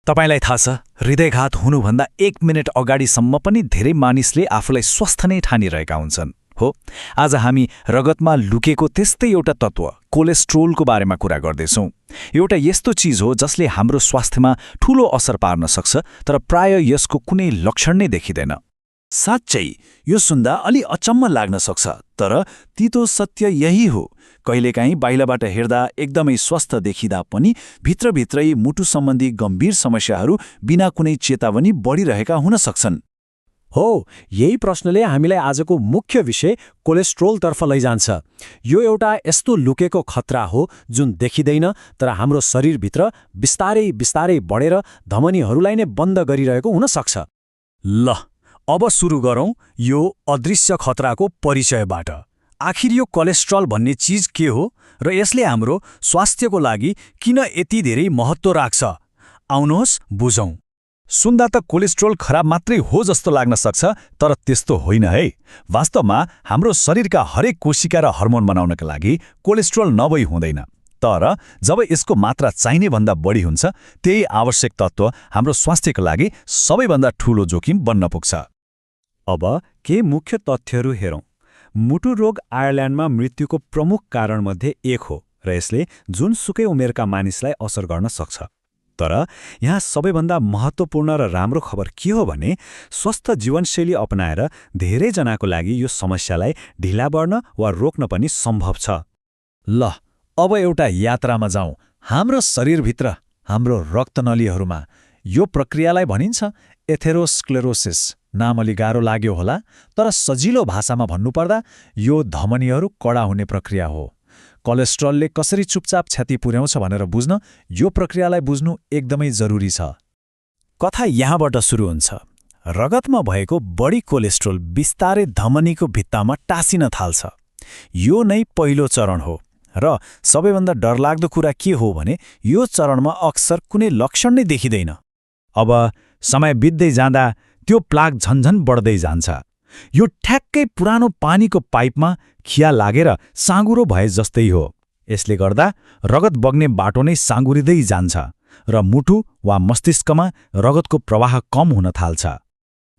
तपाईलाई थाहा छ, हृदयघात हुनुभन्दा 1 मिनेट अगाडिसम्म पनि धेरै मानिसले आफूलाई स्वस्थ नै ठानिरहेका हुन्छन्। हो, आज हामी रगतमा लुकेको त्यस्तै एउटा तत्त्व कोलेस्ट्रोलको बारेमा कुरा गर्दैछौँ। एउटा यस्तो चिज हो जसले हाम्रो स्वास्थ्यमा ठूलो असर पार्न सक्छ, तर प्राय यसको कुनै लक्षण नै देखिँदैन। साँच्चै यो सुन्दा अलि अचम्म लाग्न सक्छ, तर तितो सत्य यही हो। कहिलेकाहीँ बाहिरबाट हेर्दा एकदमै स्वस्थ देखिँदा पनि भित्रभित्रै मुटु सम्बन्धी गम्भीर समस्याहरू बिना कुनै चेतावनी बढिरहेका हुन सक्छन्। हो, यही प्रश्नले हामीलाई आजको मुख्य विषय कोलेस्ट्रोलतर्फ लैजान्छ। यो एउटा यस्तो लुकेको खतरा हो जुन देखिँदैन, तर हाम्रो शरीरभित्र बिस्तारै बिस्तारै बढेर धमनीहरूलाई नै बन्द गरिरहेको हुन सक्छ। ल, अब सुरु गरौँ यो अदृश्य खतराको परिचयबाट। आखिर यो कोलेस्ट्रोल भन्ने चिज के हो र यसले हाम्रो स्वास्थ्यको लागि किन यति धेरै महत्त्व राख्छ? आउनुहोस् बुझौँ। सुन्दा त कोलेस्ट्रोल खराब मात्रै हो जस्तो लाग्न सक्छ, तर त्यस्तो होइन है। वास्तवमा हाम्रो शरीरका हरेक कोशिका र हर्मोन बनाउनका लागि कोलेस्ट्रोल नभई हुँदैन। तर जब यसको मात्रा चाहिने भन्दा बढी हुन्छ, त्यही आवश्यक तत्त्व हाम्रो स्वास्थ्यका लागि सबैभन्दा ठूलो जोखिम बन्न पुग्छ। अब के मुख्य तथ्यहरू हेरौँ। मुटु रोग आयरल्यान्डमा मृत्युको प्रमुख कारणमध्ये एक हो र यसले जुनसुकै उमेरका मानिसलाई असर गर्न सक्छ। तर यहाँ सबैभन्दा महत्त्वपूर्ण र राम्रो खबर के हो भने स्वस्थ जीवनशैली अपनाएर धेरैजनाको लागि यो समस्यालाई ढिला बढ्न वा रोक्न पनि सम्भव छ। ल, अब एउटा यात्रामा जाउँ। हाम्रो शरीरभित्र, हाम्रो रक्तनलीहरूमा यो प्रक्रियालाई भनिन्छ एथेरोस्क्लेरोसिस। नाम अलि गाह्रो लाग्यो होला, तर सजिलो भाषामा भन्नुपर्दा यो धमनीहरू कडा हुने प्रक्रिया हो। कोलेस्ट्रोलले कसरी चुपचाप क्षति पुर्याउँछ भनेर बुझ्न यो प्रक्रियालाई बुझ्नु एकदमै जरुरी छ। कथा यहाँबाट सुरु हुन्छ। रगतमा भएको बढी कोलेस्ट्रोल बिस्तारै धमनीको भित्तामा टाँसिन थाल्छ। यो नै पहिलो चरण हो र सबैभन्दा डरलाग्दो कुरा के हो भने यो चरणमा अक्सर कुनै लक्षण नै देखिँदैन। अब समय बित्दै जाँदा त्यो प्लाग झन्झन बढ्दै जान्छ। यो ठ्याक्कै पुरानो पानीको पाइपमा खिया लागेर साँगुरो भए जस्तै हो। यसले गर्दा रगत बग्ने बाटो नै साँगुरिँदै जान्छ र मुटु वा मस्तिष्कमा रगतको प्रवाह कम हुन थाल्छ।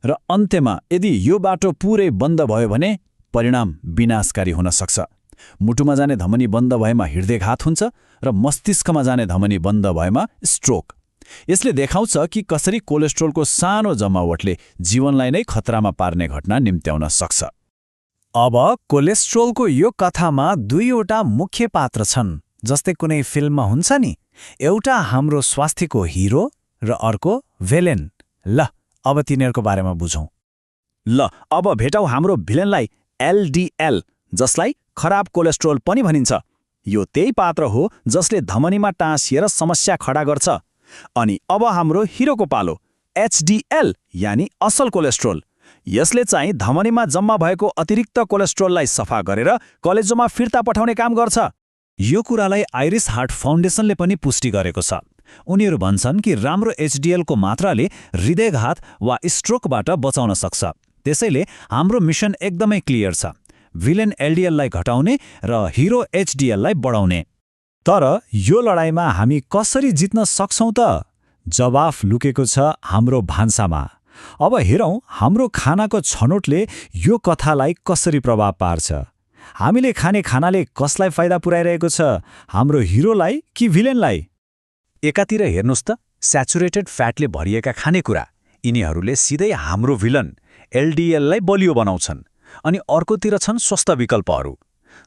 र अन्त्यमा यदि यो बाटो पुरै बन्द भयो भने परिणाम विनाशकारी हुन सक्छ। मुटुमा जाने धमनी बन्द भएमा हृदयघात हुन्छ र मस्तिष्कमा जाने धमनी बन्द भएमा स्ट्रोक। यसले देखाउँछ कि कसरी कोलेस्ट्रोलको सानो जमावटले जीवनलाई नै खतरामा पार्ने घटना निम्त्याउन सक्छ। अब कोलेस्ट्रोलको यो कथामा दुईवटा मुख्य पात्र छन्, जस्तै कुनै फिल्ममा हुन्छ नि, एउटा हाम्रो स्वास्थ्यको हिरो र अर्को भेलेन। ल, अब तिनीहरूको बारेमा बुझौँ। ल, अब भेटौँ हाम्रो भिलेनलाई, एलडिएल, जसलाई खराब कोलेस्ट्रोल पनि भनिन्छ। यो त्यही पात्र हो जसले धमनीमा टाँसिएर समस्या खडा गर्छ। अनि अब हाम्रो हिरोको पालो, एचडिएल, यानि असल कोलेस्ट्रोल। यसले चाहिँ धमनीमा जम्मा भएको अतिरिक्त कोलेस्ट्रोललाई सफा गरेर कलेजोमा फिर्ता पठाउने काम गर्छ। यो कुरालाई आइरिस हार्ट फाउन्डेसनले पनि पुष्टि गरेको छ। उनीहरू भन्छन् कि राम्रो एचडिएलको मात्राले हृदयघात वा स्ट्रोकबाट बचाउन सक्छ। त्यसैले हाम्रो मिसन एकदमै क्लियर छ, भिलेन एलडिएललाई घटाउने र हिरो एचडिएललाई बढाउने। तर यो लडाईँमा हामी कसरी जित्न सक्छौँ त? जवाफ लुकेको छ हाम्रो भान्सामा। अब हेरौँ हाम्रो खानाको छनोटले यो कथालाई कसरी प्रभाव पार्छ। हामीले खाने खानाले कसलाई फाइदा पुर्याइरहेको छ, हाम्रो हिरोलाई कि भिलेनलाई? एकातिर हेर्नुहोस् त, स्याचुरेटेड फ्याटले भरिएका खानेकुरा, यिनीहरूले सिधै हाम्रो भिलन एलडिएललाई बलियो बनाउँछन्। अनि अर्कोतिर छन् स्वस्थ विकल्पहरू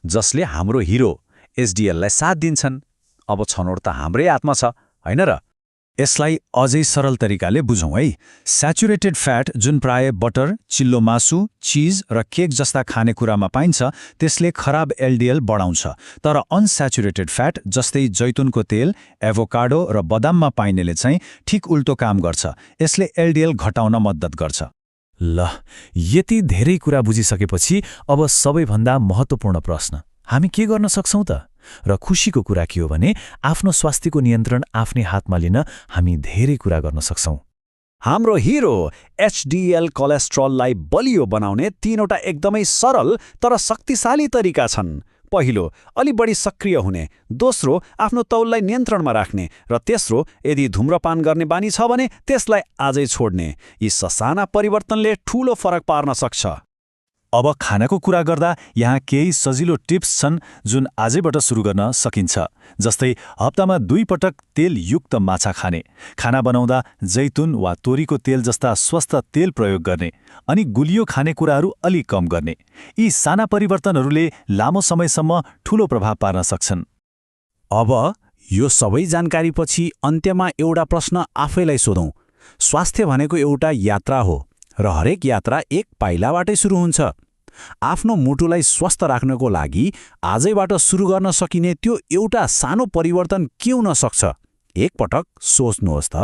जसले हाम्रो हिरो एचडिएललाई साथ दिन्छन्। अब छनोट त हाम्रै हातमा छ, होइन र? यसलाई अझै सरल तरिकाले बुझौँ है। स्याचुरेटेड फ्याट, जुन प्राय बटर, चिल्लो मासु, चिज र केक जस्ता खानेकुरामा पाइन्छ, त्यसले खराब एलडिएल बढाउँछ। तर अनस्याचुरेटेड फ्याट जस्तै जैतुनको तेल, एभोकाडो र बदाममा पाइनेले चाहिँ ठिक उल्टो काम गर्छ। यसले एलडिएल घटाउन मद्दत गर्छ। ल, यति धेरै कुरा बुझिसकेपछि अब सबैभन्दा महत्त्वपूर्ण प्रश्न, हामी के गर्न सक्छौँ त? र खुसीको कुरा के हो भने आफ्नो स्वास्थ्यको नियन्त्रण आफ्नै हातमा लिन हामी धेरै कुरा गर्न सक्छौँ। हाम्रो हिरो एचडिएल कोलेस्ट्रोललाई बलियो बनाउने तीनवटा एकदमै सरल तर शक्तिशाली तरिका छन्। पहिलो, अलि बढी सक्रिय हुने, दोस्रो आफ्नो तौललाई नियन्त्रणमा राख्ने र तेस्रो यदि धूम्रपान गर्ने बानी छ भने त्यसलाई आजै छोड्ने। यी ससाना परिवर्तनले ठूलो फरक पार्न सक्छ। अब खानाको कुरा गर्दा यहाँ केही सजिलो टिप्स छन् जुन आजैबाट सुरु गर्न सकिन्छ। जस्तै हप्तामा 2 पटक तेलयुक्त माछा खाने, खाना बनाउँदा जैतुन वा तोरीको तेल जस्ता स्वस्थ तेल प्रयोग गर्ने, अनि गुलियो खानेकुराहरू अलि कम गर्ने। यी साना परिवर्तनहरूले लामो समयसम्म ठूलो प्रभाव पार्न सक्छन्। अब यो सबै जानकारीपछि अन्त्यमा एउटा प्रश्न आफैलाई सोधौँ। स्वास्थ्य भनेको एउटा यात्रा हो र हरेक यात्रा एक पाइलाबाटै सुरु हुन्छ। आफ्नो मुटुलाई स्वस्थ राख्नको लागि आजैबाट सुरु गर्न सकिने त्यो एउटा सानो परिवर्तन के हुन सक्छ? एकपटक सोच्नुहोस् त।